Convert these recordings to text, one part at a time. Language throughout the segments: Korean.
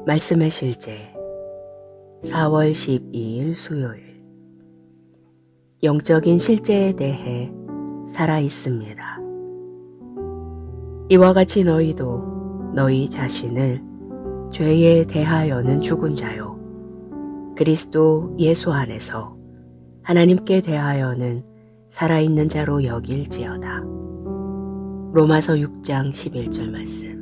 말씀의 실제 4월 12일 수요일. 영적인 실제에 대해 살아있습니다. 이와 같이 너희도 너희 자신을 죄에 대하여는 죽은 자요 그리스도 예수 안에서 하나님께 대하여는 살아있는 자로 여길지어다. 로마서 6장 11절 말씀.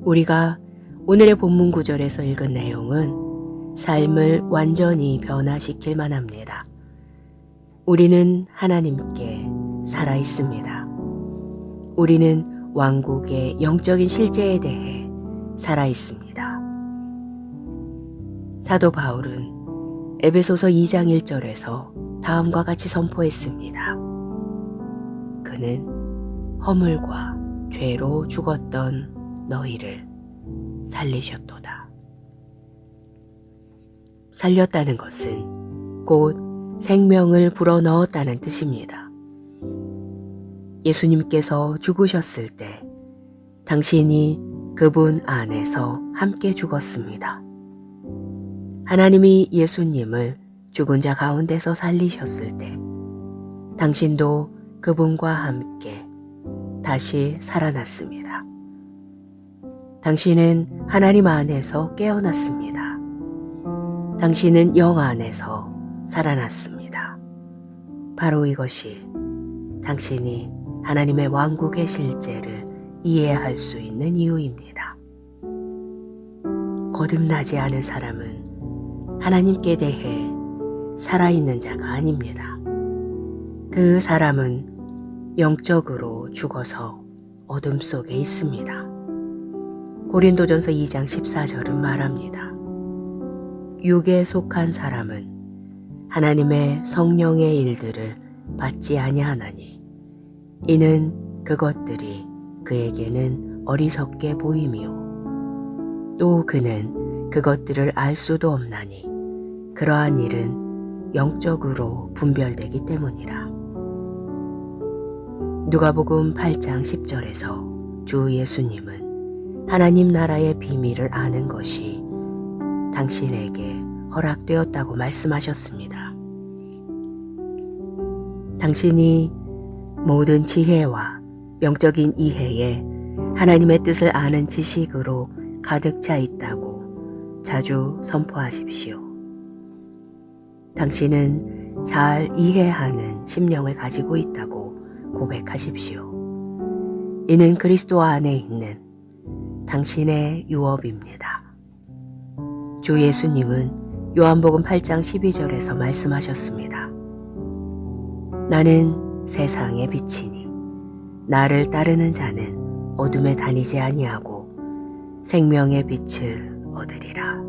우리가 오늘의 본문 구절에서 읽은 내용은 삶을 완전히 변화시킬 만합니다. 우리는 하나님께 살아있습니다. 우리는 왕국의 영적인 실제에 대해 살아있습니다. 사도 바울은 에베소서 2장 1절에서 다음과 같이 선포했습니다. 그는 허물과 죄로 죽었던 너희를 살리셨도다. 살렸다는 것은 곧 생명을 불어넣었다는 뜻입니다. 예수님께서 죽으셨을 때 당신이 그분 안에서 함께 죽었습니다. 하나님이 예수님을 죽은 자 가운데서 살리셨을 때 당신도 그분과 함께 다시 살아났습니다. 당신은 하나님 안에서 깨어났습니다. 당신은 영 안에서 살아났습니다. 바로 이것이 당신이 하나님의 왕국의 실제를 이해할 수 있는 이유입니다. 거듭나지 않은 사람은 하나님께 대해 살아있는 자가 아닙니다. 그 사람은 영적으로 죽어서 어둠 속에 있습니다. 고린도전서 2장 14절은 말합니다. 육에 속한 사람은 하나님의 성령의 일들을 받지 아니하나니 이는 그것들이 그에게는 어리석게 보이며 또 그는 그것들을 알 수도 없나니 그러한 일은 영적으로 분별되기 때문이라. 누가복음 8장 10절에서 주 예수님은 하나님 나라의 비밀을 아는 것이 당신에게 허락되었다고 말씀하셨습니다. 당신이 모든 지혜와 영적인 이해에 하나님의 뜻을 아는 지식으로 가득 차 있다고 자주 선포하십시오. 당신은 잘 이해하는 심령을 가지고 있다고 고백하십시오. 이는 그리스도 안에 있는 당신의 유업입니다. 주 예수님은 요한복음 8장 12절에서 말씀하셨습니다. 나는 세상의 빛이니 나를 따르는 자는 어둠에 다니지 아니하고 생명의 빛을 얻으리라.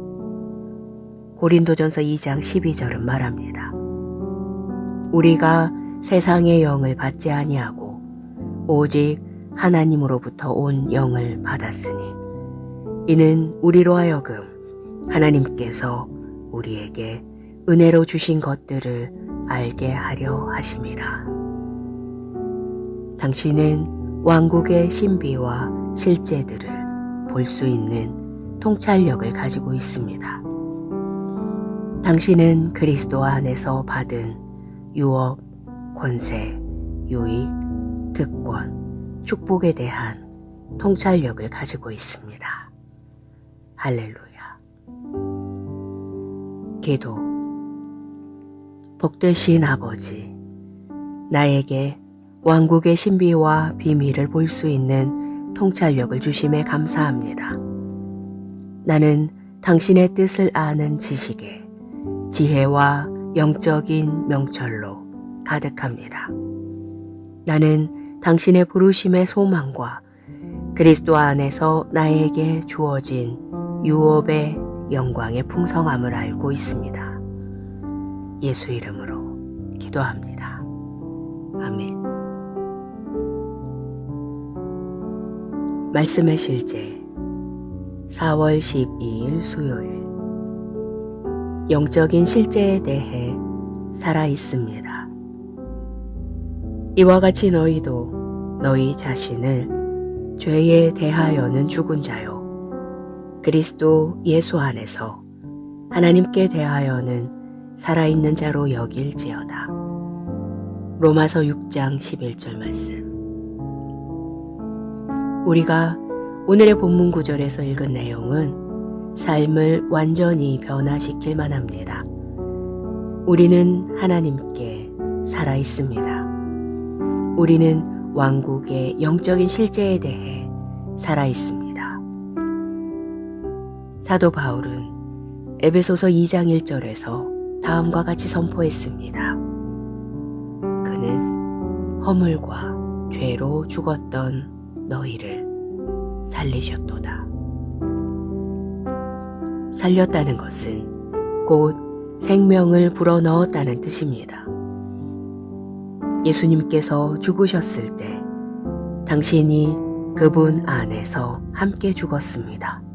고린도전서 2장 12절은 말합니다. 우리가 세상의 영을 받지 아니하고 오직 하나님으로부터 온 영을 받았으니 이는 우리로 하여금 하나님께서 우리에게 은혜로 주신 것들을 알게 하려 하심이라. 당신은 왕국의 신비와 실제들을 볼 수 있는 통찰력을 가지고 있습니다. 당신은 그리스도 안에서 받은 유업, 권세, 유익, 특권, 축복에 대한 통찰력을 가지고 있습니다. 할렐루야. 기도. 복되신 아버지, 나에게 왕국의 신비와 비밀을 볼 수 있는 통찰력을 주심에 감사합니다. 나는 당신의 뜻을 아는 지식에 지혜와 영적인 명철로 가득합니다. 나는 당신의 부르심의 소망과 그리스도 안에서 나에게 주어진 유업의 영광의 풍성함을 알고 있습니다. 예수 이름으로 기도합니다. 아멘. 말씀의 실제 4월 12일 수요일. 영적인 실제에 대해 살아있습니다. 이와 같이 너희도 너희 자신을 죄에 대하여는 죽은 자요 그리스도 예수 안에서 하나님께 대하여는 살아있는 자로 여길지어다. 로마서 6장 11절 말씀. 우리가 오늘의 본문 구절에서 읽은 내용은 삶을 완전히 변화시킬 만합니다. 우리는 하나님께 살아 있습니다. 우리는 왕국의 영적인 실제에 대해 살아 있습니다. 사도 바울은 에베소서 2장 1절에서 다음과 같이 선포했습니다. 그는 허물과 죄로 죽었던 너희를 살리셨도다. 살렸다는 것은 곧 생명을 불어넣었다는 뜻입니다. 예수님께서 죽으셨을 때 당신이 그분 안에서 함께 죽었습니다.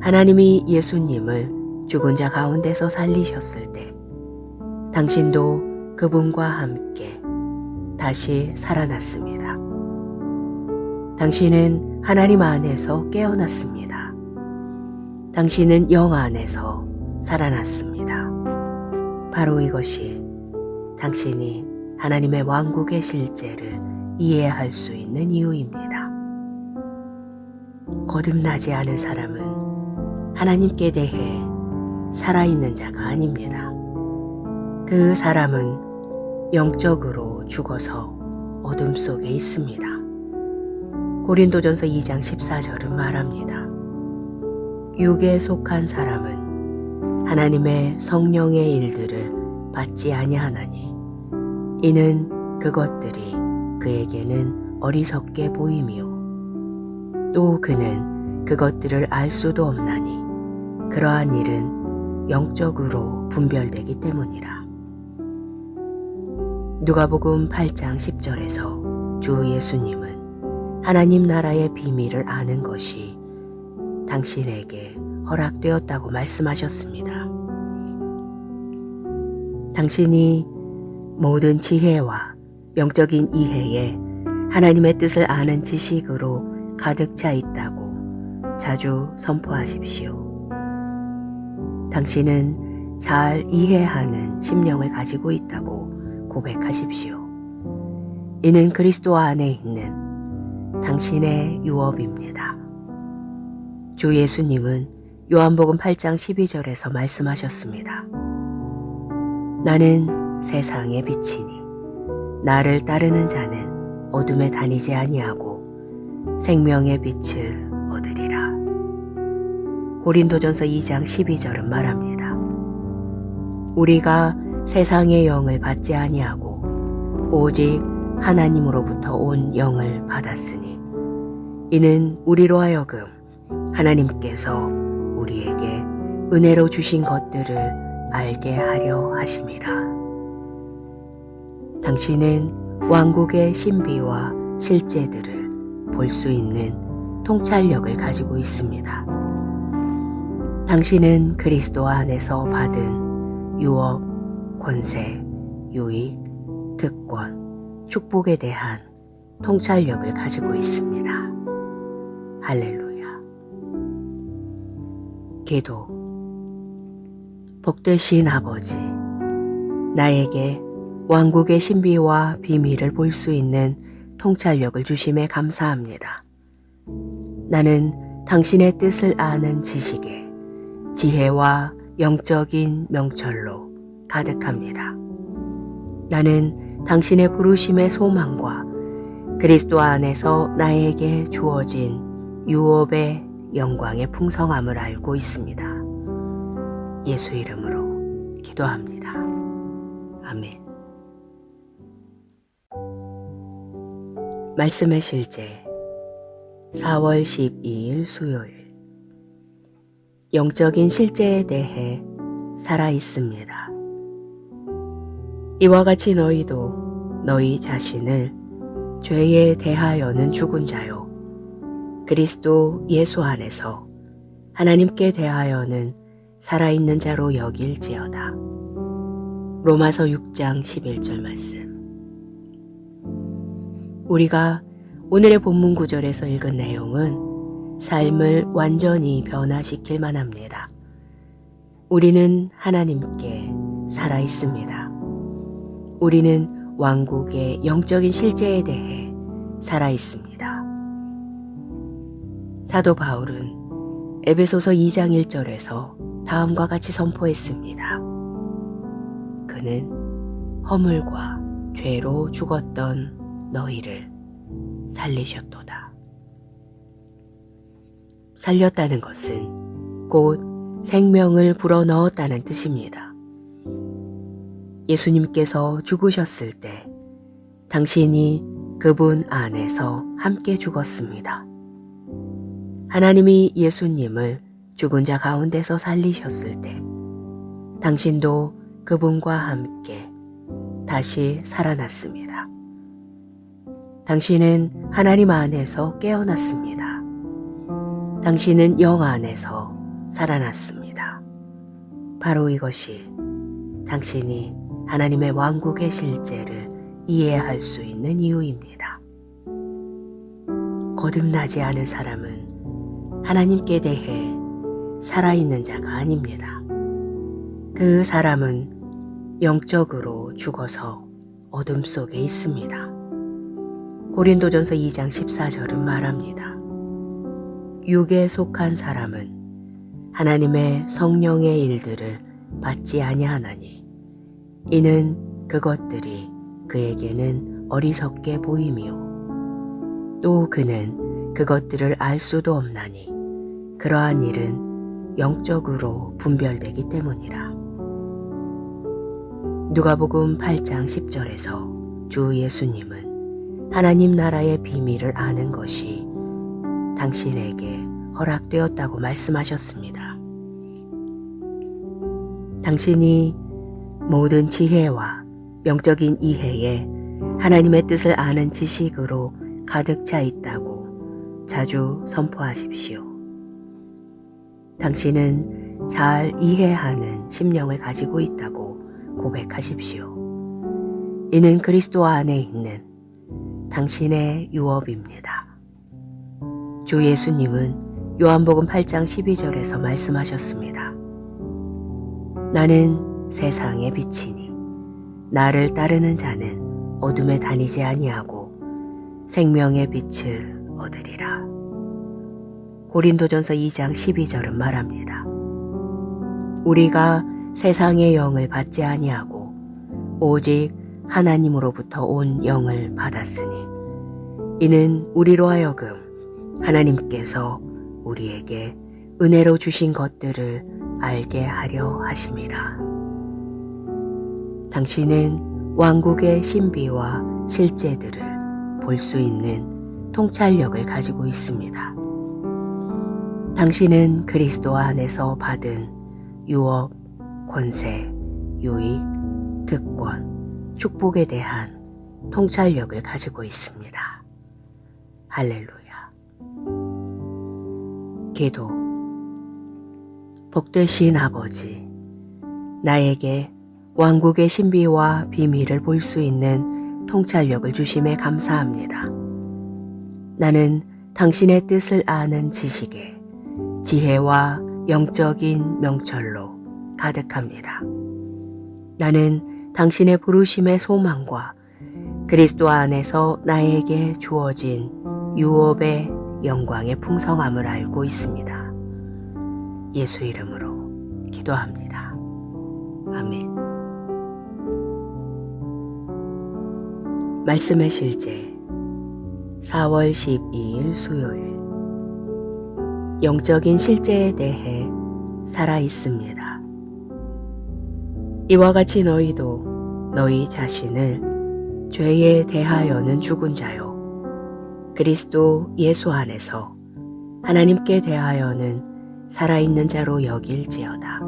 하나님이 예수님을 죽은 자 가운데서 살리셨을 때 당신도 그분과 함께 다시 살아났습니다. 당신은 하나님 안에서 깨어났습니다. 당신은 영 안에서 살아났습니다. 바로 이것이 당신이 하나님의 왕국의 실제를 이해할 수 있는 이유입니다. 거듭나지 않은 사람은 하나님께 대해 살아있는 자가 아닙니다. 그 사람은 영적으로 죽어서 어둠 속에 있습니다. 고린도전서 2장 14절은 말합니다. 육에 속한 사람은 하나님의 성령의 일들을 받지 아니하나니 이는 그것들이 그에게는 어리석게 보이며 또 그는 그것들을 알 수도 없나니 그러한 일은 영적으로 분별되기 때문이라. 누가복음 8장 10절에서 주 예수님은 하나님 나라의 비밀을 아는 것이 당신에게 허락되었다고 말씀하셨습니다. 당신이 모든 지혜와 영적인 이해에 하나님의 뜻을 아는 지식으로 가득 차 있다고 자주 선포하십시오. 당신은 잘 이해하는 심령을 가지고 있다고 고백하십시오. 이는 그리스도 안에 있는 당신의 유업입니다. 주 예수님은 요한복음 8장 12절에서 말씀하셨습니다. 나는 세상의 빛이니 나를 따르는 자는 어둠에 다니지 아니하고 생명의 빛을 얻으리라. 고린도전서 2장 12절은 말합니다. 우리가 세상의 영을 받지 아니하고 오직 하나님으로부터 온 영을 받았으니 이는 우리로 하여금 하나님께서 우리에게 은혜로 주신 것들을 알게 하려 하심이라. 당신은 왕국의 신비와 실제들을 볼 수 있는 통찰력을 가지고 있습니다. 당신은 그리스도 안에서 받은 유업, 권세, 유익, 특권, 축복에 대한 통찰력을 가지고 있습니다. 할렐루야. 기도. 복되신 아버지, 나에게 왕국의 신비와 비밀을 볼 수 있는 통찰력을 주심에 감사합니다. 나는 당신의 뜻을 아는 지식에 지혜와 영적인 명철로 가득합니다. 나는 당신의 부르심의 소망과 그리스도 안에서 나에게 주어진 유업의 영광의 풍성함을 알고 있습니다. 예수 이름으로 기도합니다. 아멘. 말씀의 실제 4월 12일 수요일. 영적인 실제에 대해 살아 있습니다. 이와 같이 너희도 너희 자신을 죄에 대하여는 죽은 자요 그리스도 예수 안에서 하나님께 대하여는 살아있는 자로 여길지어다. 로마서 6장 11절 말씀. 우리가 오늘의 본문 구절에서 읽은 내용은 삶을 완전히 변화시킬만 합니다. 우리는 하나님께 살아 있습니다. 우리는 왕국의 영적인 실제에 대해 살아 있습니다. 사도 바울은 에베소서 2장 1절에서 다음과 같이 선포했습니다. 그는 허물과 죄로 죽었던 너희를 살리셨도다. 살렸다는 것은 곧 생명을 불어넣었다는 뜻입니다. 예수님께서 죽으셨을 때 당신이 그분 안에서 함께 죽었습니다. 하나님이 예수님을 죽은 자 가운데서 살리셨을 때 당신도 그분과 함께 다시 살아났습니다. 당신은 하나님 안에서 깨어났습니다. 당신은 영 안에서 살아났습니다. 바로 이것이 당신이 하나님의 왕국의 실제를 이해할 수 있는 이유입니다. 거듭나지 않은 사람은 하나님께 대해 살아있는 자가 아닙니다. 그 사람은 영적으로 죽어서 어둠 속에 있습니다. 고린도전서 2장 14절은 말합니다. 육에 속한 사람은 하나님의 성령의 일들을 받지 아니하나니 이는 그것들이 그에게는 어리석게 보이며 또 그는 그것들을 알 수도 없나니 그러한 일은 영적으로 분별되기 때문이라. 누가복음 8장 10절에서 주 예수님은 하나님 나라의 비밀을 아는 것이 당신에게 허락되었다고 말씀하셨습니다. 당신이 모든 지혜와 영적인 이해에 하나님의 뜻을 아는 지식으로 가득 차 있다고 자주 선포하십시오. 당신은 잘 이해하는 심령을 가지고 있다고 고백하십시오. 이는 그리스도 안에 있는 당신의 유업입니다. 주 예수님은 요한복음 8장 12절에서 말씀하셨습니다. 나는 세상의 빛이니 나를 따르는 자는 어둠에 다니지 아니하고 생명의 빛을 얻으리라. 고린도전서 2장 12절은 말합니다. 우리가 세상의 영을 받지 아니하고 오직 하나님으로부터 온 영을 받았으니 이는 우리로 하여금 하나님께서 우리에게 은혜로 주신 것들을 알게 하려 하심이라. 당신은 왕국의 신비와 실제들을 볼 수 있는 통찰력을 가지고 있습니다. 당신은 그리스도 안에서 받은 유업, 권세, 유익, 득권, 축복에 대한 통찰력을 가지고 있습니다. 할렐루야. 기도. 복되신 아버지, 나에게 왕국의 신비와 비밀을 볼 수 있는 통찰력을 주심에 감사합니다. 나는 당신의 뜻을 아는 지식에 지혜와 영적인 명철로 가득합니다. 나는 당신의 부르심의 소망과 그리스도 안에서 나에게 주어진 유업의 영광의 풍성함을 알고 있습니다. 예수 이름으로 기도합니다. 아멘. 말씀의 실제 4월 12일 수요일. 영적인 실제에 대해 살아 있습니다. 이와 같이 너희도 너희 자신을 죄에 대하여는 죽은 자요 그리스도 예수 안에서 하나님께 대하여는 살아있는 자로 여길지어다.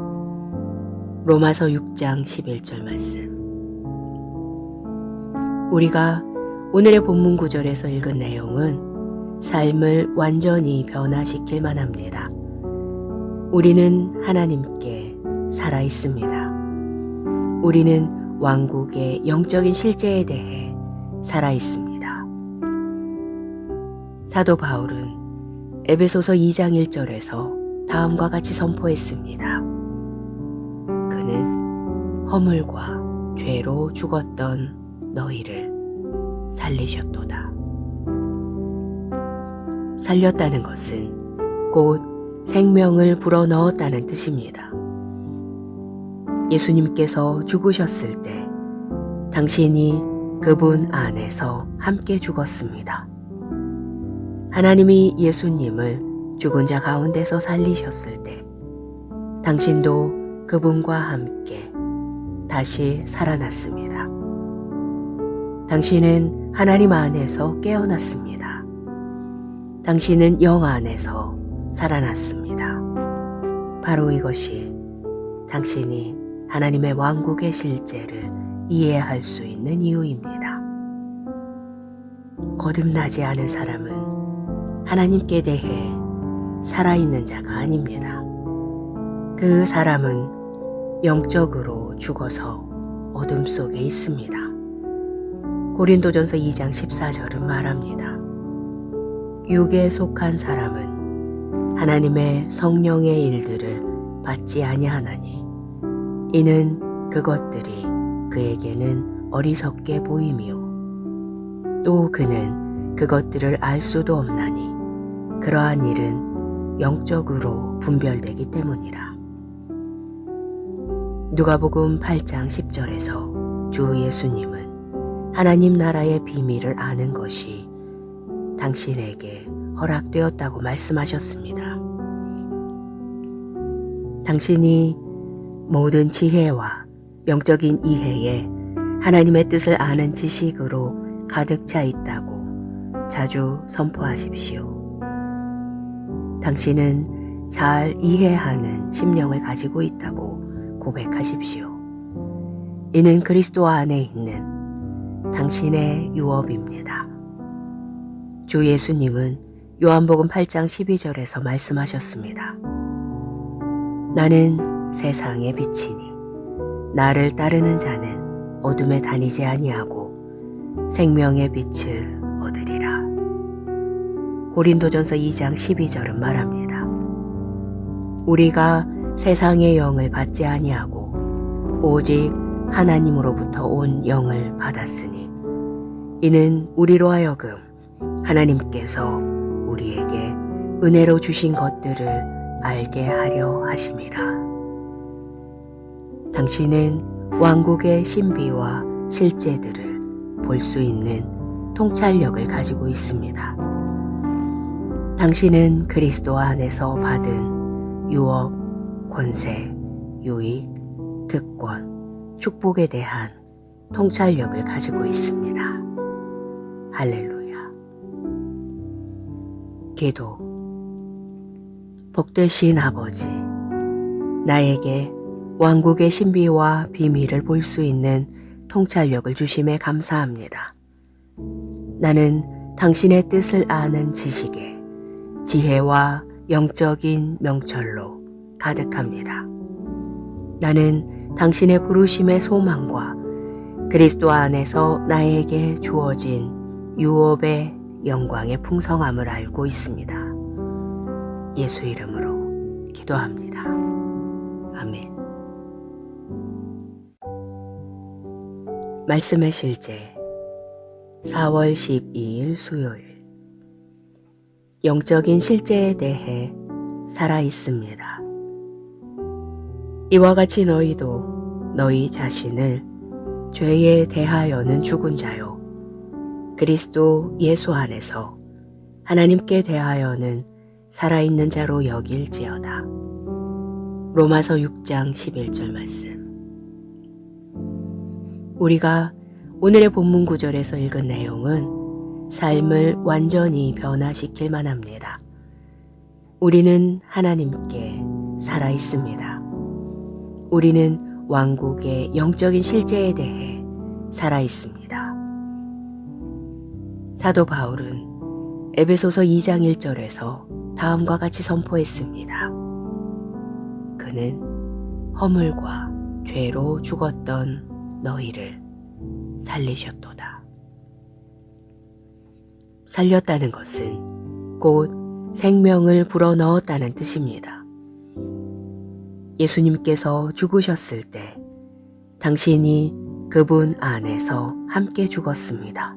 로마서 6장 11절 말씀. 우리가 오늘의 본문 구절에서 읽은 내용은 삶을 완전히 변화시킬 만합니다. 우리는 하나님께 살아 있습니다. 우리는 왕국의 영적인 실제에 대해 살아 있습니다. 사도 바울은 에베소서 2장 1절에서 다음과 같이 선포했습니다. 그는 허물과 죄로 죽었던 너희를 살리셨도다. 살렸다는 것은 곧 생명을 불어넣었다는 뜻입니다. 예수님께서 죽으셨을 때 당신이 그분 안에서 함께 죽었습니다. 하나님이 예수님을 죽은 자 가운데서 살리셨을 때 당신도 그분과 함께 다시 살아났습니다. 당신은 하나님 안에서 깨어났습니다. 당신은 영 안에서 살아났습니다. 바로 이것이 당신이 하나님의 왕국의 실제를 이해할 수 있는 이유입니다. 거듭나지 않은 사람은 하나님께 대해 살아있는 자가 아닙니다. 그 사람은 영적으로 죽어서 어둠 속에 있습니다. 고린도전서 2장 14절은 말합니다. 육에 속한 사람은 하나님의 성령의 일들을 받지 아니하나니 이는 그것들이 그에게는 어리석게 보이며 또 그는 그것들을 알 수도 없나니 그러한 일은 영적으로 분별되기 때문이라. 누가복음 8장 10절에서 주 예수님은 하나님 나라의 비밀을 아는 것이 당신에게 허락되었다고 말씀하셨습니다. 당신이 모든 지혜와 영적인 이해에 하나님의 뜻을 아는 지식으로 가득 차 있다고 자주 선포하십시오. 당신은 잘 이해하는 심령을 가지고 있다고 고백하십시오. 이는 그리스도 안에 있는 당신의 유업입니다. 주 예수님은 요한복음 8장 12절에서 말씀하셨습니다. 나는 세상의 빛이니 나를 따르는 자는 어둠에 다니지 아니하고 생명의 빛을 얻으리라. 고린도전서 2장 12절은 말합니다. 우리가 세상의 영을 받지 아니하고 오직 하나님으로부터 온 영을 받았으니 이는 우리로 하여금 하나님께서 우리에게 은혜로 주신 것들을 알게 하려 하심이라. 당신은 왕국의 신비와 실제들을 볼 수 있는 통찰력을 가지고 있습니다. 당신은 그리스도 안에서 받은 유업, 권세, 유익, 특권, 축복에 대한 통찰력을 가지고 있습니다. 할렐루야. 기도. 복되신 아버지, 나에게 왕국의 신비와 비밀을 볼 수 있는 통찰력을 주심에 감사합니다. 나는 당신의 뜻을 아는 지식에 지혜와 영적인 명철로 가득합니다. 나는 당신의 부르심의 소망과 그리스도 안에서 나에게 주어진 유업의 영광의 풍성함을 알고 있습니다. 예수 이름으로 기도합니다. 아멘. 말씀의 실제 4월 12일 수요일. 영적인 실제에 대해 살아있습니다. 이와 같이 너희도 너희 자신을 죄에 대하여는 죽은 자요 그리스도 예수 안에서 하나님께 대하여는 살아있는 자로 여길지어다. 로마서 6장 11절 말씀. 우리가 오늘의 본문 구절에서 읽은 내용은 삶을 완전히 변화시킬 만합니다. 우리는 하나님께 살아있습니다. 우리는 왕국의 영적인 실제에 대해 살아있습니다. 사도 바울은 에베소서 2장 1절에서 다음과 같이 선포했습니다. 그는 허물과 죄로 죽었던 너희를 살리셨도다. 살렸다는 것은 곧 생명을 불어넣었다는 뜻입니다. 예수님께서 죽으셨을 때 당신이 그분 안에서 함께 죽었습니다.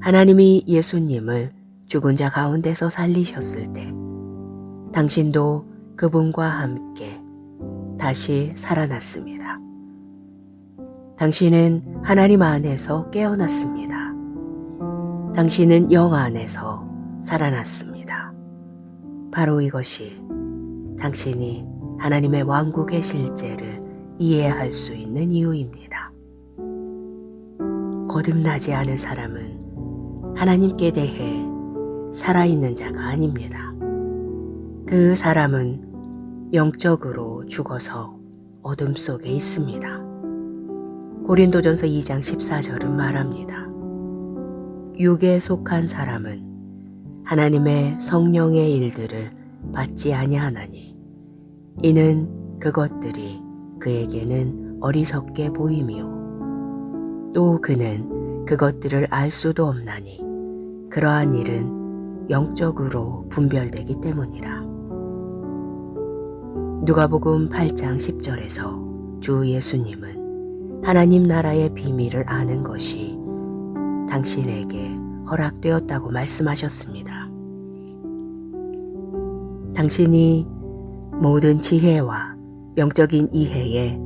하나님이 예수님을 죽은 자 가운데서 살리셨을 때 당신도 그분과 함께 다시 살아났습니다. 당신은 하나님 안에서 깨어났습니다. 당신은 영 안에서 살아났습니다. 바로 이것이 당신이 하나님의 왕국의 실제를 이해할 수 있는 이유입니다. 거듭나지 않은 사람은 하나님께 대해 살아있는 자가 아닙니다. 그 사람은 영적으로 죽어서 어둠 속에 있습니다. 고린도전서 2장 14절은 말합니다. 육에 속한 사람은 하나님의 성령의 일들을 받지 아니하나니 이는 그것들이 그에게는 어리석게 보이며 또 그는 그것들을 알 수도 없나니 그러한 일은 영적으로 분별되기 때문이라. 누가복음 8장 10절에서 주 예수님은 하나님 나라의 비밀을 아는 것이 당신에게 허락되었다고 말씀하셨습니다. 당신이 모든 지혜와 영적인 이해에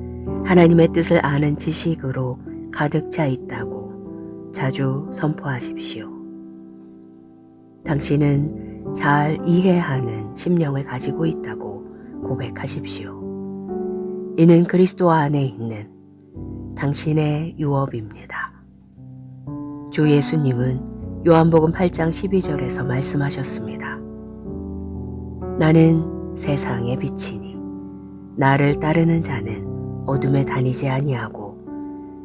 하나님의 뜻을 아는 지식으로 가득 차 있다고 자주 선포하십시오. 당신은 잘 이해하는 심령을 가지고 있다고 고백하십시오. 이는 그리스도 안에 있는 당신의 유업입니다. 주 예수님은 요한복음 8장 12절에서 말씀하셨습니다. 나는 세상의 빛이니 나를 따르는 자는 어둠에 다니지 아니하고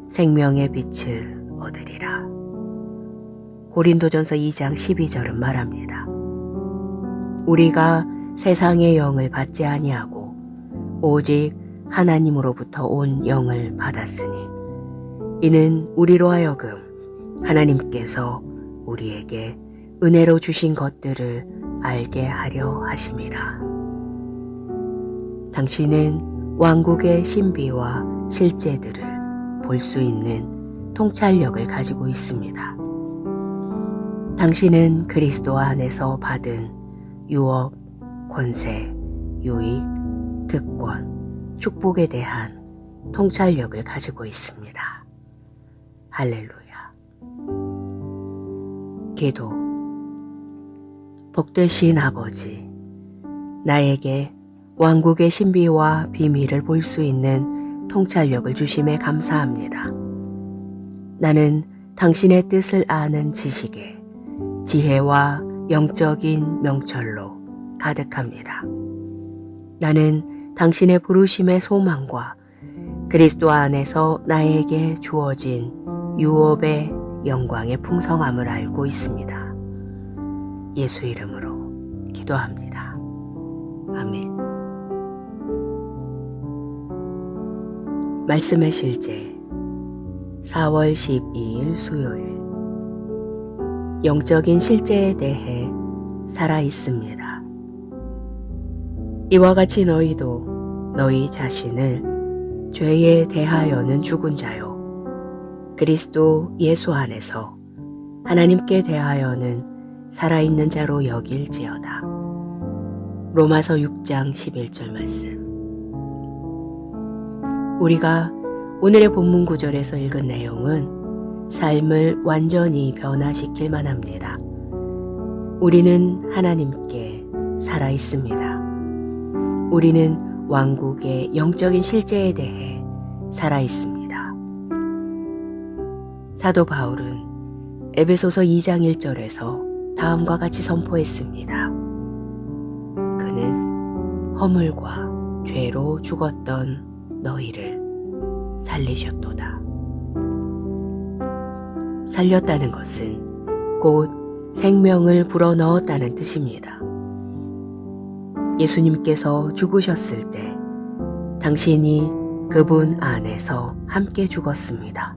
생명의 빛을 얻으리라. 고린도전서 2장 12절은 말합니다. 우리가 세상의 영을 받지 아니하고 오직 하나님으로부터 온 영을 받았으니 이는 우리로 하여금 하나님께서 우리에게 은혜로 주신 것들을 알게 하려 하심이라. 당신은 왕국의 신비와 실제들을 볼 수 있는 통찰력을 가지고 있습니다. 당신은 그리스도 안에서 받은 유업, 권세, 유익, 특권, 축복에 대한 통찰력을 가지고 있습니다. 할렐루야. 기도. 복되신 아버지, 나에게 왕국의 신비와 비밀을 볼 수 있는 통찰력을 주심에 감사합니다. 나는 당신의 뜻을 아는 지식에 지혜와 영적인 명철로 가득합니다. 나는 당신의 부르심의 소망과 그리스도 안에서 나에게 주어진 유업의 영광의 풍성함을 알고 있습니다. 예수 이름으로 기도합니다. 아멘. 말씀의 실제 4월 12일 수요일. 영적인 실제에 대해 살아 있습니다. 이와 같이 너희도 너희 자신을 죄에 대하여는 죽은 자요 그리스도 예수 안에서 하나님께 대하여는 살아있는 자로 여길지어다. 로마서 6장 11절 말씀. 우리가 오늘의 본문 구절에서 읽은 내용은 삶을 완전히 변화시킬 만합니다. 우리는 하나님께 살아 있습니다. 우리는 왕국의 영적인 실제에 대해 살아 있습니다. 사도 바울은 에베소서 2장 1절에서 다음과 같이 선포했습니다. 그는 허물과 죄로 죽었던 너희를 살리셨도다. 살렸다는 것은 곧 생명을 불어넣었다는 뜻입니다. 예수님께서 죽으셨을 때 당신이 그분 안에서 함께 죽었습니다.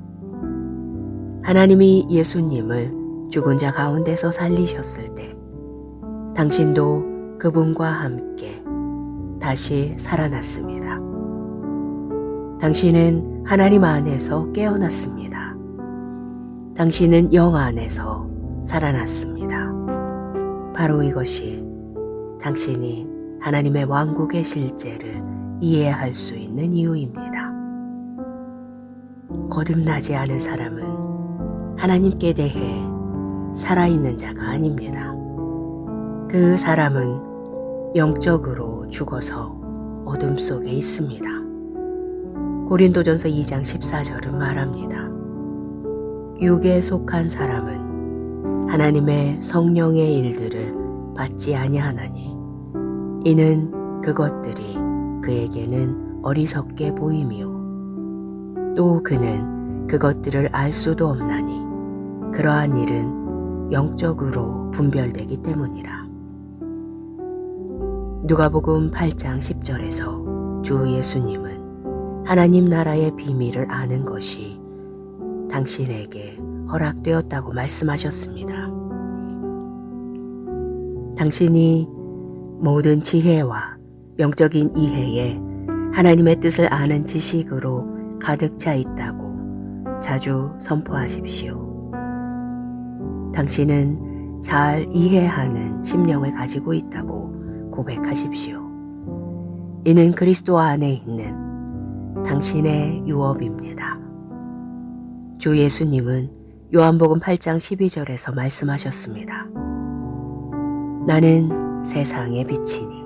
하나님이 예수님을 죽은 자 가운데서 살리셨을 때 당신도 그분과 함께 다시 살아났습니다. 당신은 하나님 안에서 깨어났습니다. 당신은 영 안에서 살아났습니다. 바로 이것이 당신이 하나님의 왕국의 실제를 이해할 수 있는 이유입니다. 거듭나지 않은 사람은 하나님께 대해 살아있는 자가 아닙니다. 그 사람은 영적으로 죽어서 어둠 속에 있습니다. 고린도전서 2장 14절은 말합니다. 육에 속한 사람은 하나님의 성령의 일들을 받지 아니하나니 이는 그것들이 그에게는 어리석게 보임이요 또 그는 그것들을 알 수도 없나니 그러한 일은 영적으로 분별되기 때문이라. 누가복음 8장 10절에서 주 예수님은 하나님 나라의 비밀을 아는 것이 당신에게 허락되었다고 말씀하셨습니다. 당신이 모든 지혜와 영적인 이해에 하나님의 뜻을 아는 지식으로 가득 차 있다고 자주 선포하십시오. 당신은 잘 이해하는 심령을 가지고 있다고 고백하십시오. 이는 그리스도 안에 있는 당신의 유업입니다. 주 예수님은 요한복음 8장 12절에서 말씀하셨습니다. 나는 세상의 빛이니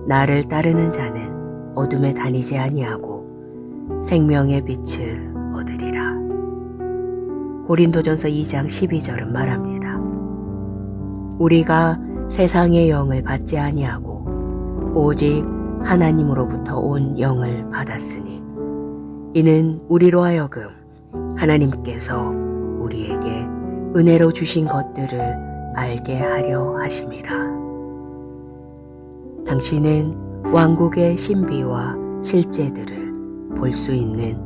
나를 따르는 자는 어둠에 다니지 아니하고 생명의 빛을 얻으리라. 고린도전서 2장 12절은 말합니다. 우리가 세상의 영을 받지 아니하고 오직 하나님으로부터 온 영을 받았으니 이는 우리로 하여금 하나님께서 우리에게 은혜로 주신 것들을 알게 하려 하심이라. 당신은 왕국의 신비와 실제들을 볼 수 있는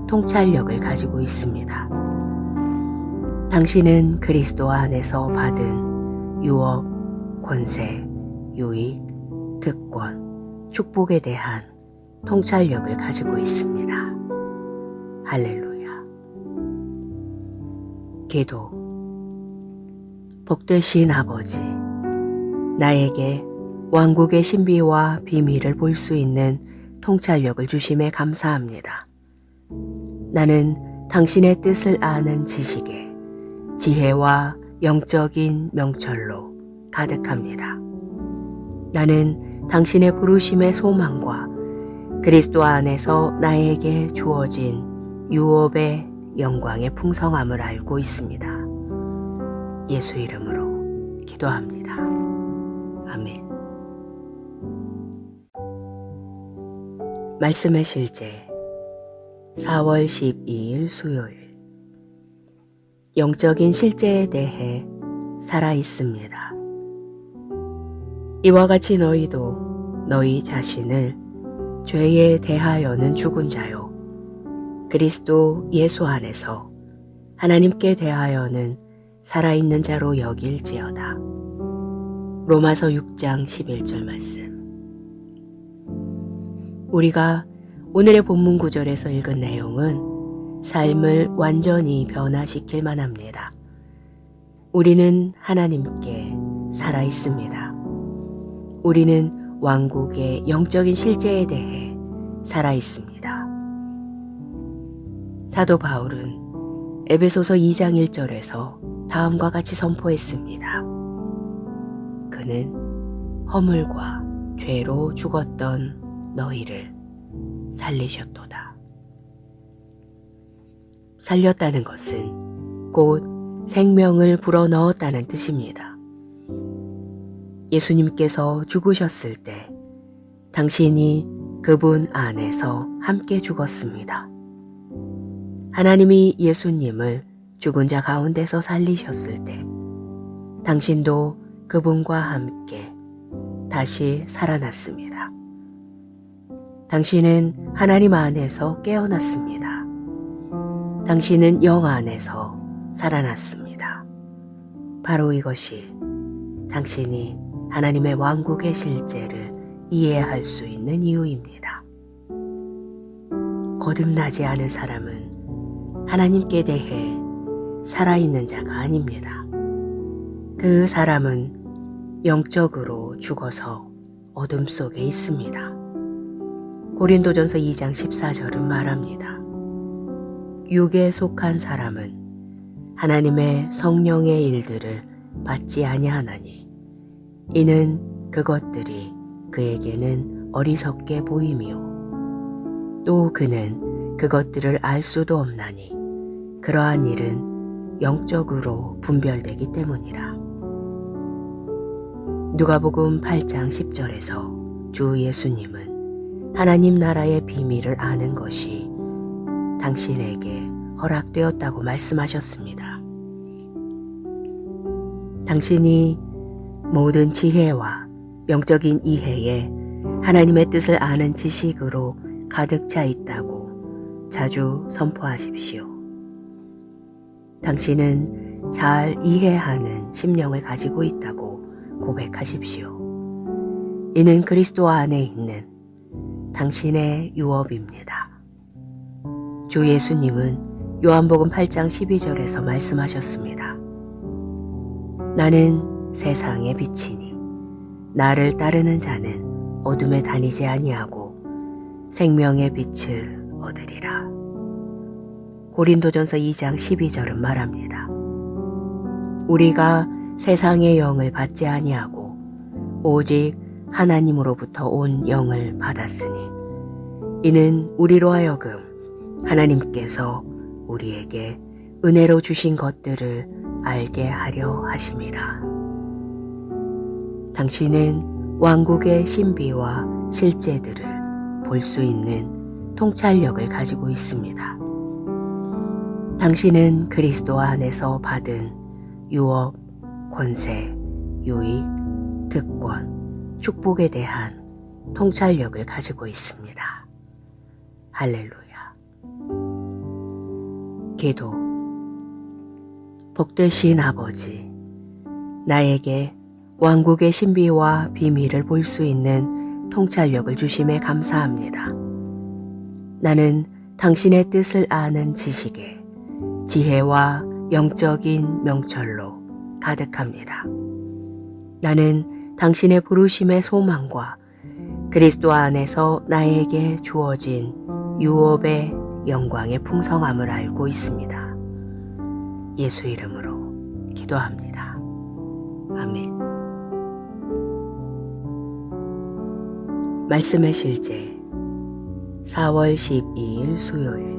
통찰력을 가지고 있습니다. 당신은 그리스도 안에서 받은 유업, 권세, 유익, 특권, 축복에 대한 통찰력을 가지고 있습니다. 할렐루야. 기도. 복되신 아버지, 나에게 왕국의 신비와 비밀을 볼 수 있는 통찰력을 주심에 감사합니다. 나는 당신의 뜻을 아는 지식에 지혜와 영적인 명철로 가득합니다. 나는 당신의 부르심의 소망과 그리스도 안에서 나에게 주어진 유업의 영광의 풍성함을 알고 있습니다. 예수 이름으로 기도합니다. 아멘. 말씀의 실제 4월 12일 수요일. 영적인 실제에 대해 살아있습니다. 이와 같이 너희도 너희 자신을 죄에 대하여는 죽은 자요 그리스도 예수 안에서 하나님께 대하여는 살아있는 자로 여길지어다. 로마서 6장 11절 말씀. 우리가 오늘의 본문 구절에서 읽은 내용은 삶을 완전히 변화시킬 만합니다. 우리는 하나님께 살아있습니다. 우리는 왕국의 영적인 실제에 대해 살아있습니다. 사도 바울은 에베소서 2장 1절에서 다음과 같이 선포했습니다. 그는 허물과 죄로 죽었던 너희를 살리셨도다. 살렸다는 것은 곧 생명을 불어넣었다는 뜻입니다. 예수님께서 죽으셨을 때 당신이 그분 안에서 함께 죽었습니다. 하나님이 예수님을 죽은 자 가운데서 살리셨을 때 당신도 그분과 함께 다시 살아났습니다. 당신은 하나님 안에서 깨어났습니다. 당신은 영 안에서 살아났습니다. 바로 이것이 당신이 하나님의 왕국의 실제를 이해할 수 있는 이유입니다. 거듭나지 않은 사람은 하나님께 대해 살아있는 자가 아닙니다. 그 사람은 영적으로 죽어서 어둠 속에 있습니다. 고린도전서 2장 14절은 말합니다. 육에 속한 사람은 하나님의 성령의 일들을 받지 아니하나니 이는 그것들이 그에게는 어리석게 보임이요 또 그는 그것들을 알 수도 없나니 그러한 일은 영적으로 분별되기 때문이라. 누가복음 8장 10절에서 주 예수님은 하나님 나라의 비밀을 아는 것이 당신에게 허락되었다고 말씀하셨습니다. 당신이 모든 지혜와 영적인 이해에 하나님의 뜻을 아는 지식으로 가득 차 있다고 자주 선포하십시오. 당신은 잘 이해하는 심령을 가지고 있다고 고백하십시오. 이는 그리스도 안에 있는 당신의 유업입니다. 주 예수님은 요한복음 8장 12절에서 말씀하셨습니다. 나는 세상의 빛이니 나를 따르는 자는 어둠에 다니지 아니하고 생명의 빛을 얻으리라. 고린도전서 2장 12절은 말합니다. 우리가 세상의 영을 받지 아니하고 오직 하나님으로부터 온 영을 받았으니 이는 우리로 하여금 하나님께서 우리에게 은혜로 주신 것들을 알게 하려 하심이라. 당신은 왕국의 신비와 실제들을 볼 수 있는 통찰력을 가지고 있습니다. 당신은 그리스도 안에서 받은 유업, 권세, 유익, 특권, 축복에 대한 통찰력을 가지고 있습니다. 할렐루야. 기도. 복되신 아버지, 나에게 왕국의 신비와 비밀을 볼 수 있는 통찰력을 주심에 감사합니다. 나는 당신의 뜻을 아는 지식에 지혜와 영적인 명철로 가득합니다. 나는 당신의 부르심의 소망과 그리스도 안에서 나에게 주어진 유업의 영광의 풍성함을 알고 있습니다. 예수 이름으로 기도합니다. 아멘. 말씀의 실제 4월 12일 수요일.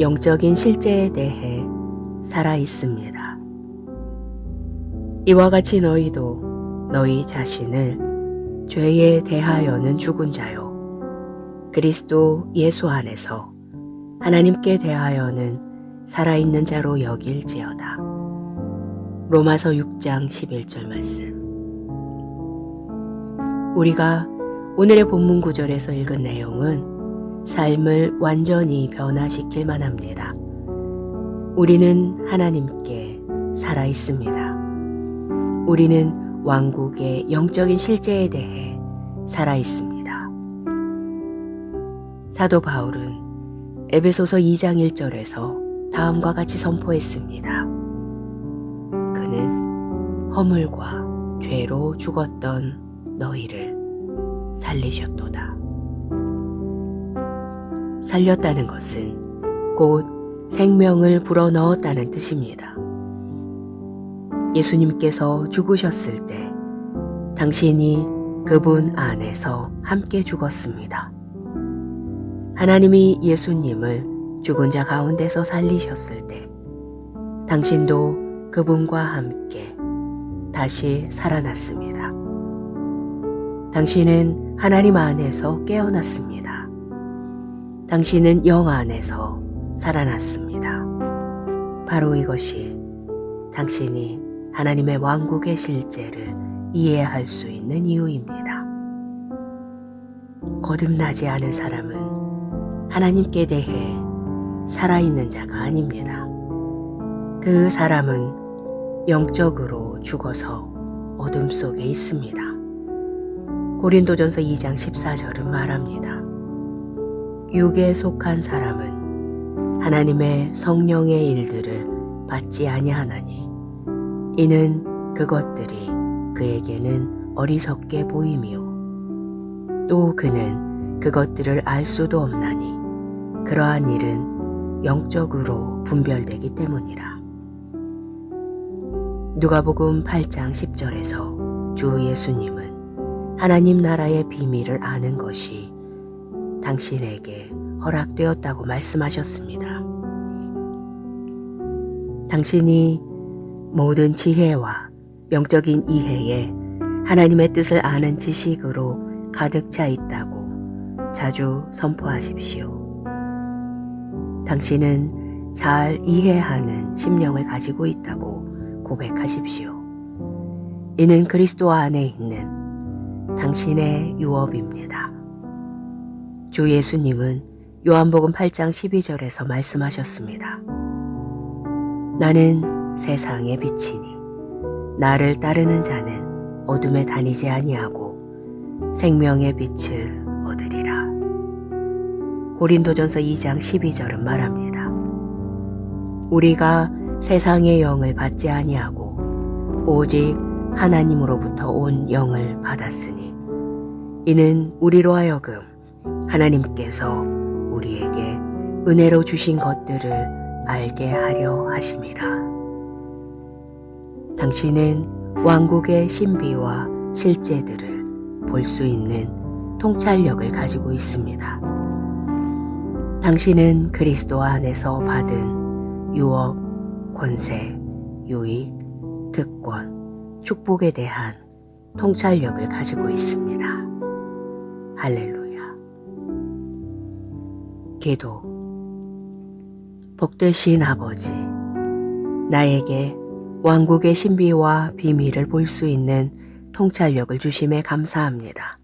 영적인 실제에 대해 살아 있습니다. 이와 같이 너희도 너희 자신을 죄에 대하여는 죽은 자요 그리스도 예수 안에서 하나님께 대하여는 살아있는 자로 여길지어다. 로마서 6장 11절 말씀. 우리가 오늘의 본문 구절에서 읽은 내용은 삶을 완전히 변화시킬 만합니다. 우리는 하나님께 살아 있습니다. 우리는 왕국의 영적인 실제에 대해 살아 있습니다. 사도 바울은 에베소서 2장 1절에서 다음과 같이 선포했습니다. 그는 허물과 죄로 죽었던 너희를 살리셨도다. 살렸다는 것은 곧 생명을 불어넣었다는 뜻입니다. 예수님께서 죽으셨을 때 당신이 그분 안에서 함께 죽었습니다. 하나님이 예수님을 죽은 자 가운데서 살리셨을 때 당신도 그분과 함께 다시 살아났습니다. 당신은 하나님 안에서 깨어났습니다. 당신은 영 안에서 살아났습니다. 바로 이것이 당신이 하나님의 왕국의 실제를 이해할 수 있는 이유입니다. 거듭나지 않은 사람은 하나님께 대해 살아있는 자가 아닙니다. 그 사람은 영적으로 죽어서 어둠 속에 있습니다. 고린도전서 2장 14절은 말합니다. 육에 속한 사람은 하나님의 성령의 일들을 받지 아니하나니 이는 그것들이 그에게는 어리석게 보임이요 또 그는 그것들을 알 수도 없나니 그러한 일은 영적으로 분별되기 때문이라. 누가복음 8장 10절에서 주 예수님은 하나님 나라의 비밀을 아는 것이 당신에게 허락되었다고 말씀하셨습니다. 당신이 모든 지혜와 영적인 이해에 하나님의 뜻을 아는 지식으로 가득 차 있다고 자주 선포하십시오. 당신은 잘 이해하는 심령을 가지고 있다고 고백하십시오. 이는 그리스도 안에 있는 당신의 유업입니다. 주 예수님은 요한복음 8장 12절에서 말씀하셨습니다. 나는 세상의 빛이니 나를 따르는 자는 어둠에 다니지 아니하고 생명의 빛을 얻으리라. 고린도전서 2장 12절은 말합니다. 우리가 세상의 영을 받지 아니하고 오직 하나님으로부터 온 영을 받았으니 이는 우리로 하여금 하나님께서 우리에게 은혜로 주신 것들을 알게 하려 하심이라. 당신은 왕국의 신비와 실제들을 볼 수 있는 통찰력을 가지고 있습니다. 당신은 그리스도 안에서 받은 유업, 권세, 유익, 특권, 축복에 대한 통찰력을 가지고 있습니다. 할렐루야. 기도. 복되신 아버지, 나에게 왕국의 신비와 비밀을 볼 수 있는 통찰력을 주심에 감사합니다.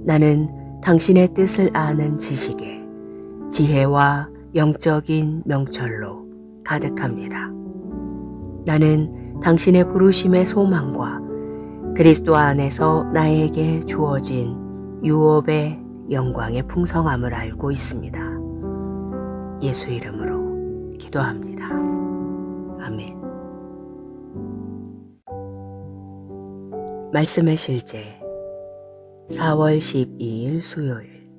나는 당신의 뜻을 아는 지식에 지혜와 영적인 명철로 가득합니다. 나는 당신의 부르심의 소망과 그리스도 안에서 나에게 주어진 유업의 영광의 풍성함을 알고 있습니다. 예수 이름으로 기도합니다. 아멘. 말씀의 실제 4월 12일 수요일.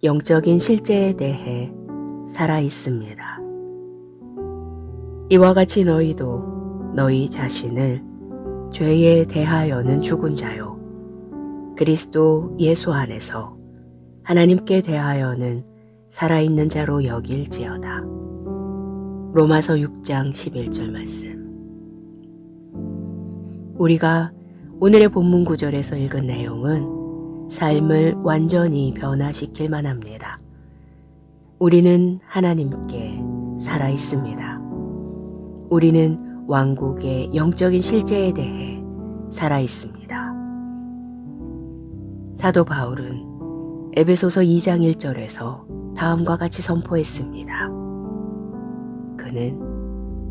영적인 실제에 대해 살아 있습니다. 이와 같이 너희도 너희 자신을 죄에 대하여는 죽은 자요 그리스도 예수 안에서 하나님께 대하여는 살아있는 자로 여길지어다. 로마서 6장 11절 말씀. 우리가 오늘의 본문 구절에서 읽은 내용은 삶을 완전히 변화시킬 만합니다. 우리는 하나님께 살아 있습니다. 우리는 왕국의 영적인 실제에 대해 살아 있습니다. 사도 바울은 에베소서 2장 1절에서 다음과 같이 선포했습니다. 그는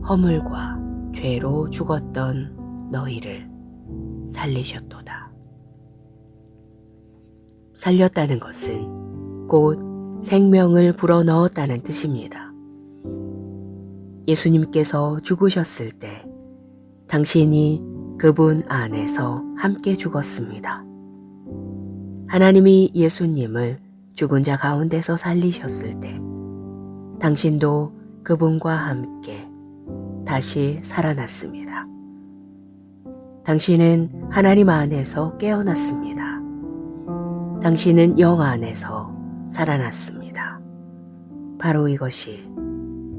허물과 죄로 죽었던 너희를 살리셨도다. 살렸다는 것은 곧 생명을 불어넣었다는 뜻입니다. 예수님께서 죽으셨을 때 당신이 그분 안에서 함께 죽었습니다. 하나님이 예수님을 죽은 자 가운데서 살리셨을 때 당신도 그분과 함께 다시 살아났습니다. 당신은 하나님 안에서 깨어났습니다. 당신은 영 안에서 살아났습니다. 바로 이것이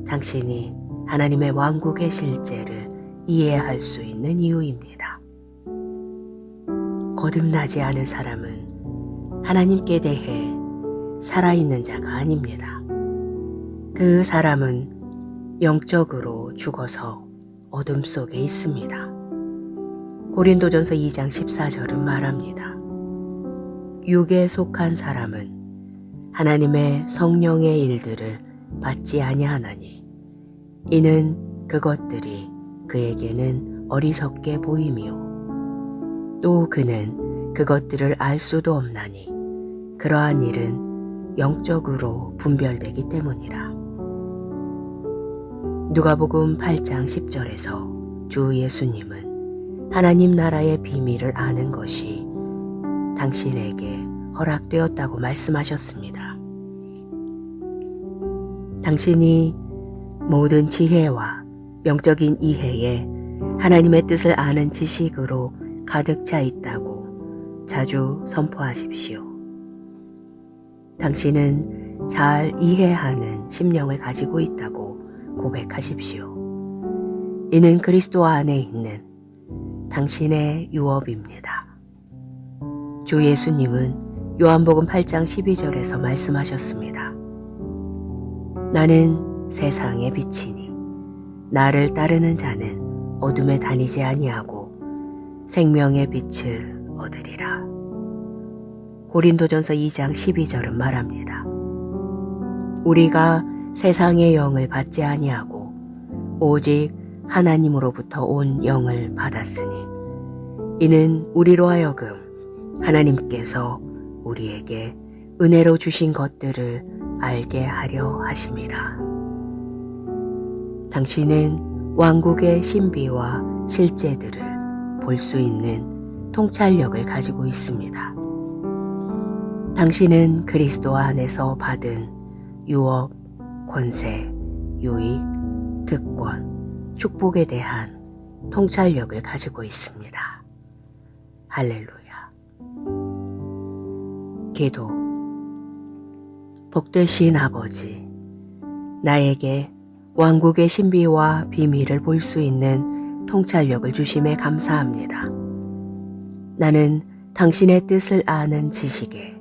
당신이 하나님의 왕국의 실제를 이해할 수 있는 이유입니다. 거듭나지 않은 사람은 하나님께 대해 살아있는 자가 아닙니다. 그 사람은 영적으로 죽어서 어둠 속에 있습니다. 고린도전서 2장 14절은 말합니다. 육에 속한 사람은 하나님의 성령의 일들을 받지 아니하나니 이는 그것들이 그에게는 어리석게 보이며 또 그는 그것들을 알 수도 없나니 그러한 일은 영적으로 분별되기 때문이라. 누가복음 8장 10절에서 주 예수님은 하나님 나라의 비밀을 아는 것이 당신에게 허락되었다고 말씀하셨습니다. 당신이 모든 지혜와 영적인 이해에 하나님의 뜻을 아는 지식으로 가득 차 있다고 자주 선포하십시오. 당신은 잘 이해하는 심령을 가지고 있다고 고백하십시오. 이는 그리스도 안에 있는 당신의 유업입니다. 주 예수님은 요한복음 8장 12절에서 말씀하셨습니다. 나는 세상의 빛이니 나를 따르는 자는 어둠에 다니지 아니하고 생명의 빛을 얻으리라. 고린도전서 2장 12절은 말합니다. 우리가 세상의 영을 받지 아니하고 오직 하나님으로부터 온 영을 받았으니 이는 우리로 하여금 하나님께서 우리에게 은혜로 주신 것들을 알게 하려 하심이라. 당신은 왕국의 신비와 실제들을 볼 수 있는 통찰력을 가지고 있습니다. 당신은 그리스도 안에서 받은 유업, 권세, 유익, 특권, 축복에 대한 통찰력을 가지고 있습니다. 할렐루야. 기도. 복되신 아버지, 나에게 왕국의 신비와 비밀을 볼 수 있는 통찰력을 주심에 감사합니다. 나는 당신의 뜻을 아는 지식에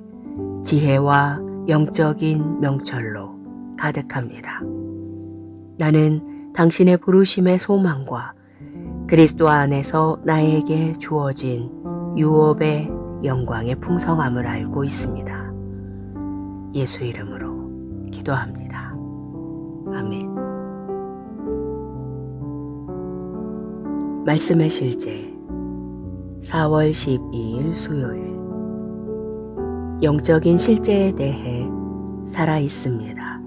지혜와 영적인 명철로 가득합니다. 나는 당신의 부르심의 소망과 그리스도 안에서 나에게 주어진 유업의 영광의 풍성함을 알고 있습니다. 예수 이름으로 기도합니다. 아멘. 말씀의 실제 4월 12일 수요일. 영적인 실제에 대해 살아 있습니다.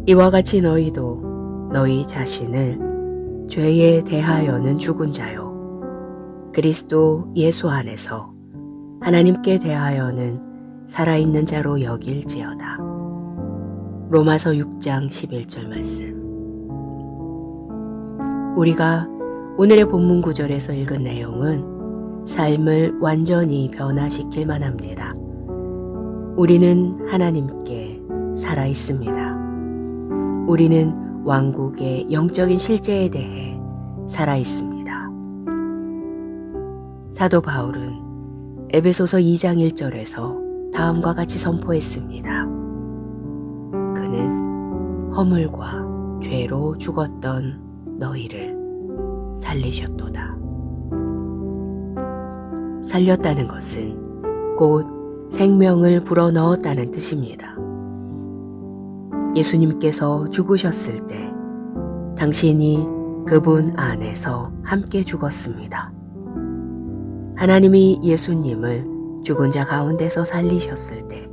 이와 같이 너희도 너희 자신을 죄에 대하여는 죽은 자요 그리스도 예수 안에서 하나님께 대하여는 살아있는 자로 여길지어다. 로마서 6장 11절 말씀. 우리가 오늘의 본문 구절에서 읽은 내용은 삶을 완전히 변화시킬 만합니다. 우리는 하나님께 살아 있습니다. 우리는 왕국의 영적인 실제에 대해 살아 있습니다. 사도 바울은 에베소서 2장 1절에서 다음과 같이 선포했습니다. 그는 허물과 죄로 죽었던 너희를 살리셨도다. 살렸다는 것은 곧 생명을 불어넣었다는 뜻입니다. 예수님께서 죽으셨을 때 당신이 그분 안에서 함께 죽었습니다. 하나님이 예수님을 죽은 자 가운데서 살리셨을 때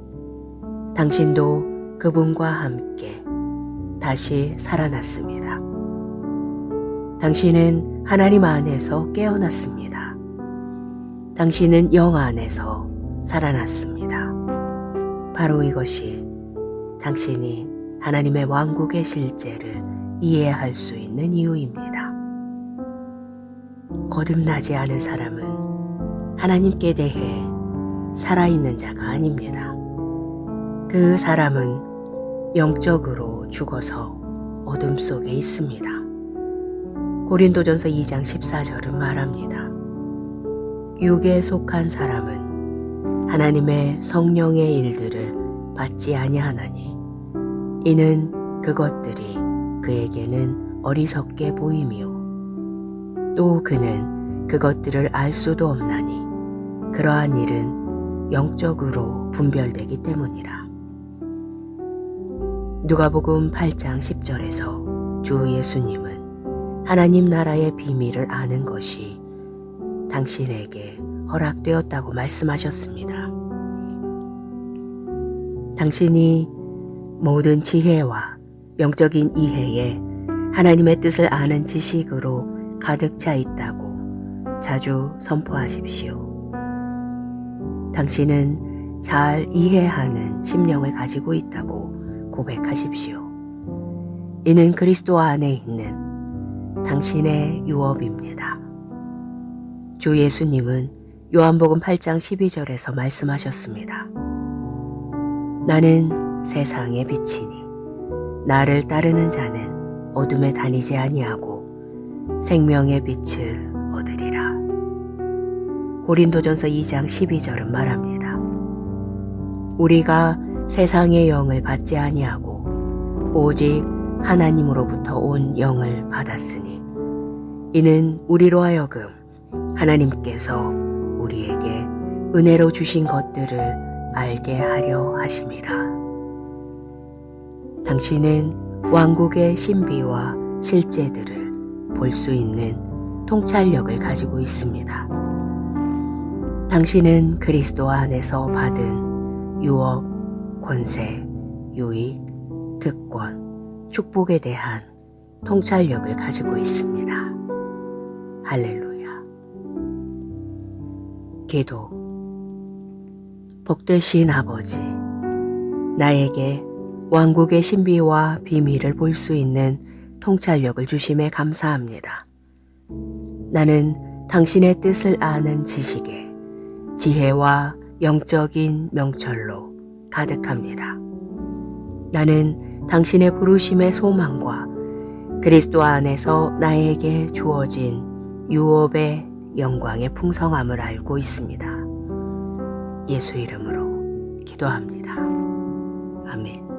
당신도 그분과 함께 다시 살아났습니다. 당신은 하나님 안에서 깨어났습니다. 당신은 영 안에서 살아났습니다. 바로 이것이 당신이 하나님의 왕국의 실제를 이해할 수 있는 이유입니다. 거듭나지 않은 사람은 하나님께 대해 살아있는 자가 아닙니다. 그 사람은 영적으로 죽어서 어둠 속에 있습니다. 고린도전서 2장 14절은 말합니다. 육에 속한 사람은 하나님의 성령의 일들을 받지 아니하나니 이는 그것들이 그에게는 어리석게 보이며 또 그는 그것들을 알 수도 없나니 그러한 일은 영적으로 분별되기 때문이라. 누가복음 8장 10절에서 주 예수님은 하나님 나라의 비밀을 아는 것이 당신에게 허락되었다고 말씀하셨습니다. 당신이 모든 지혜와 영적인 이해에 하나님의 뜻을 아는 지식으로 가득 차 있다고 자주 선포하십시오. 당신은 잘 이해하는 심령을 가지고 있다고 고백하십시오. 이는 그리스도 안에 있는 당신의 유업입니다. 주 예수님은 요한복음 8장 12절에서 말씀하셨습니다. 나는 세상의 빛이니 나를 따르는 자는 어둠에 다니지 아니하고 생명의 빛을 얻으리라. 고린도전서 2장 12절은 말합니다. 우리가 세상의 영을 받지 아니하고 오직 하나님으로부터 온 영을 받았으니 이는 우리로 하여금 하나님께서 우리에게 은혜로 주신 것들을 알게 하려 하심이라. 당신은 왕국의 신비와 실제들을 볼 수 있는 통찰력을 가지고 있습니다. 당신은 그리스도 안에서 받은 유업, 권세, 유익, 특권, 축복에 대한 통찰력을 가지고 있습니다. 할렐루야. 기도. 복되신 아버지, 나에게 왕국의 신비와 비밀을 볼 수 있는 통찰력을 주심에 감사합니다. 나는 당신의 뜻을 아는 지식에 지혜와 영적인 명철로 가득합니다. 나는 당신의 부르심의 소망과 그리스도 안에서 나에게 주어진 유업의 영광의 풍성함을 알고 있습니다. 예수 이름으로 기도합니다. 아멘.